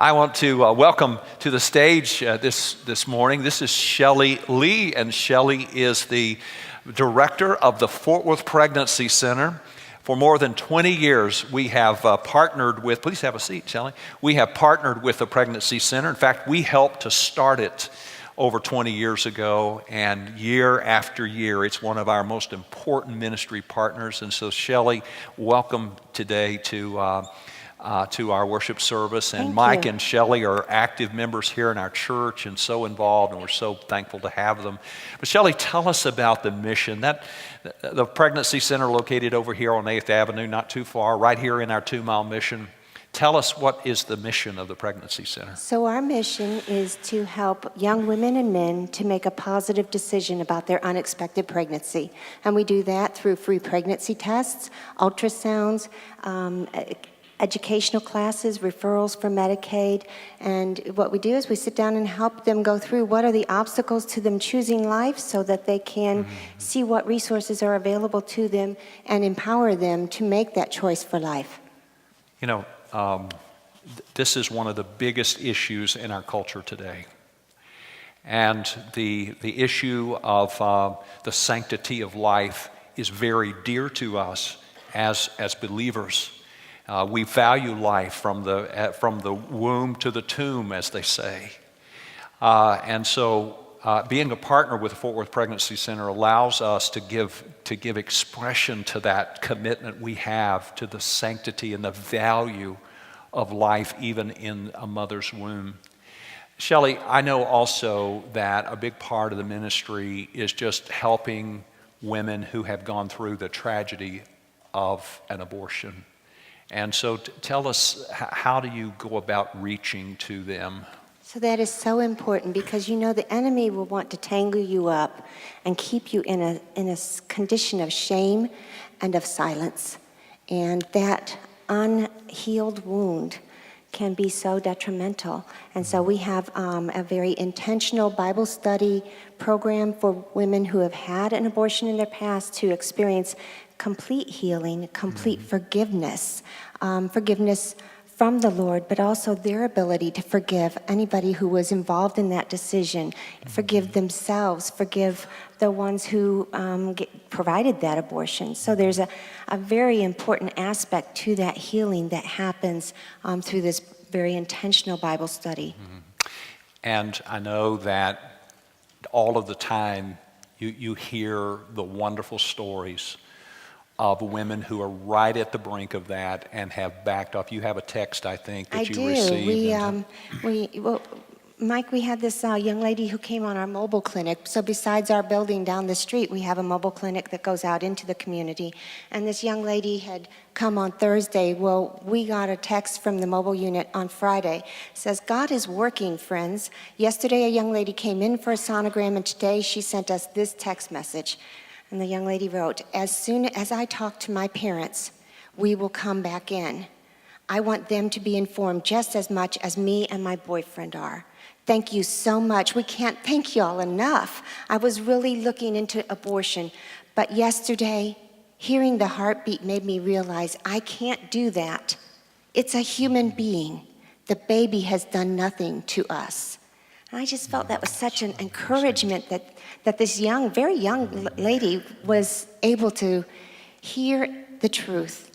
I want to welcome to the stage this morning. This is Shelley Lee, and Shelley is the director of the Fort Worth Pregnancy Center. For more than 20 years, we have partnered with, please have a seat, Shelley. We have partnered with the Pregnancy Center. In fact, we helped to start it over 20 years ago, and year after year, it's one of our most important ministry partners. And so, Shelley, welcome today to our worship service. And Mike and Shelley are active members here in our church and so involved, and we're so thankful to have them. But Shelley, tell us about the mission. The Pregnancy Center located over here on 8th Avenue, not too far, right here in our 2-mile mission. Tell us, what is the mission of the Pregnancy Center? So our mission is to help young women and men to make a positive decision about their unexpected pregnancy. And we do that through free pregnancy tests, ultrasounds, educational classes, referrals for Medicaid. And what we do is we sit down and help them go through what are the obstacles to them choosing life so that they can see what resources are available to them and empower them to make that choice for life. You know, this is one of the biggest issues in our culture today. And the issue of the sanctity of life is very dear to us as believers. We value life from the womb to the tomb, as they say. And so being a partner with the Fort Worth Pregnancy Center allows us to give expression to that commitment we have to the sanctity and the value of life even in a mother's womb. Shelley, I know also that a big part of the ministry is just helping women who have gone through the tragedy of an abortion. And so tell us, how do you go about reaching to them? So that is so important, because you know the enemy will want to tangle you up and keep you in a condition of shame and of silence. And that unhealed wound can be so detrimental. And so we have a very intentional Bible study program for women who have had an abortion in their past to experience complete healing, complete forgiveness, forgiveness from the Lord, but also their ability to forgive anybody who was involved in that decision, forgive themselves, forgive the ones who provided that abortion. So there's a very important aspect to that healing that happens through this very intentional Bible study. And I know that all of the time you hear the wonderful stories of women who are right at the brink of that and have backed off. You have a text, I think, that you received. Mike, we had this young lady who came on our mobile clinic. So besides our building down the street, we have a mobile clinic that goes out into the community. And this young lady had come on Thursday. Well, we got a text from the mobile unit on Friday. It says, God is working, friends. Yesterday, a young lady came in for a sonogram, and today she sent us this text message. And the young lady wrote, as soon as I talk to my parents, we will come back in. I want them to be informed just as much as me and my boyfriend are. Thank you so much. We can't thank y'all enough. I was really looking into abortion, but yesterday, hearing the heartbeat made me realize I can't do that. It's a human being. The baby has done nothing to us. And I just felt that was such an encouragement that this very young lady was able to hear the truth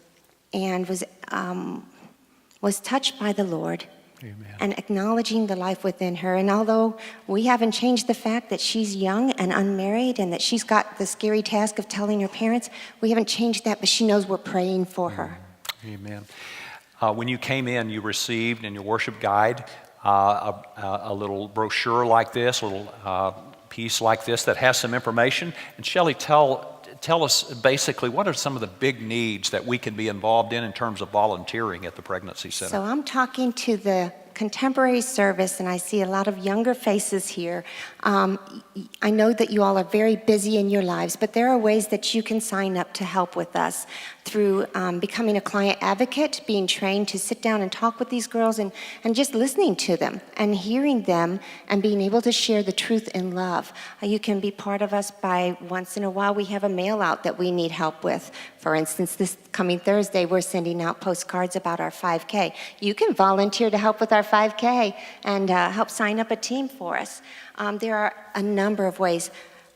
and was touched by the Lord. Amen. And acknowledging the life within her. And although we haven't changed the fact that she's young and unmarried and that she's got the scary task of telling her parents, we haven't changed that, but she knows we're praying for her. Amen. When you came in, you received in your worship guide a little brochure like this, a little piece like this that has some information. And Shelley, tell us basically what are some of the big needs that we can be involved in terms of volunteering at the Pregnancy Center. So I'm talking to the contemporary service, and I see a lot of younger faces here. I know that you all are very busy in your lives, but there are ways that you can sign up to help with us through becoming a client advocate, being trained to sit down and talk with these girls and just listening to them and hearing them and being able to share the truth in love. You can be part of us by once in a while we have a mail out that we need help with. For instance, this coming Thursday, we're sending out postcards about our 5K. You can volunteer to help with our 5K and help sign up a team for us. There are a number of ways.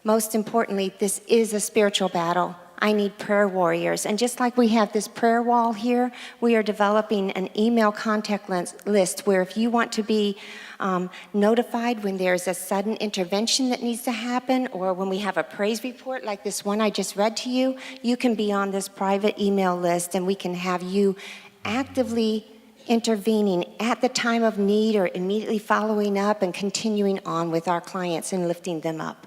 Most importantly, this is a spiritual battle. I need prayer warriors. And just like we have this prayer wall here, we are developing an email contact list where if you want to be notified when there's a sudden intervention that needs to happen, or when we have a praise report like this one I just read to you, you can be on this private email list and we can have you actively intervening at the time of need or immediately following up and continuing on with our clients and lifting them up.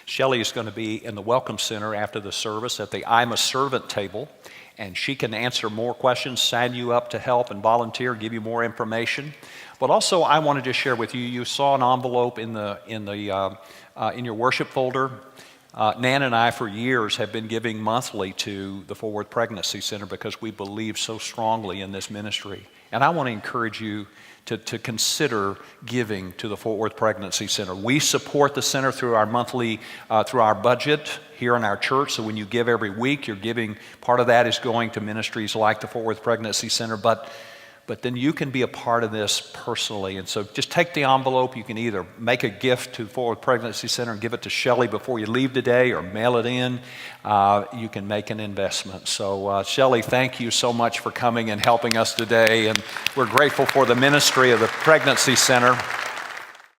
Shelley is going to be in the Welcome Center after the service at the I'm a Servant table, and she can answer more questions, sign you up to help and volunteer, give you more information. But also, I wanted to share with you, you saw an envelope in your worship folder. Nan and I, for years, have been giving monthly to the Fort Worth Pregnancy Center because we believe so strongly in this ministry. And I want to encourage you to consider giving to the Fort Worth Pregnancy Center. We support the center through our monthly, through our budget here in our church. So when you give every week, you're giving, part of that is going to ministries like the Fort Worth Pregnancy Center, but then you can be a part of this personally. And so just take the envelope. You can either make a gift to the Fort Worth Pregnancy Center and give it to Shelley before you leave today, or mail it in. You can make an investment. So Shelley, thank you so much for coming and helping us today. And we're grateful for the ministry of the Pregnancy Center.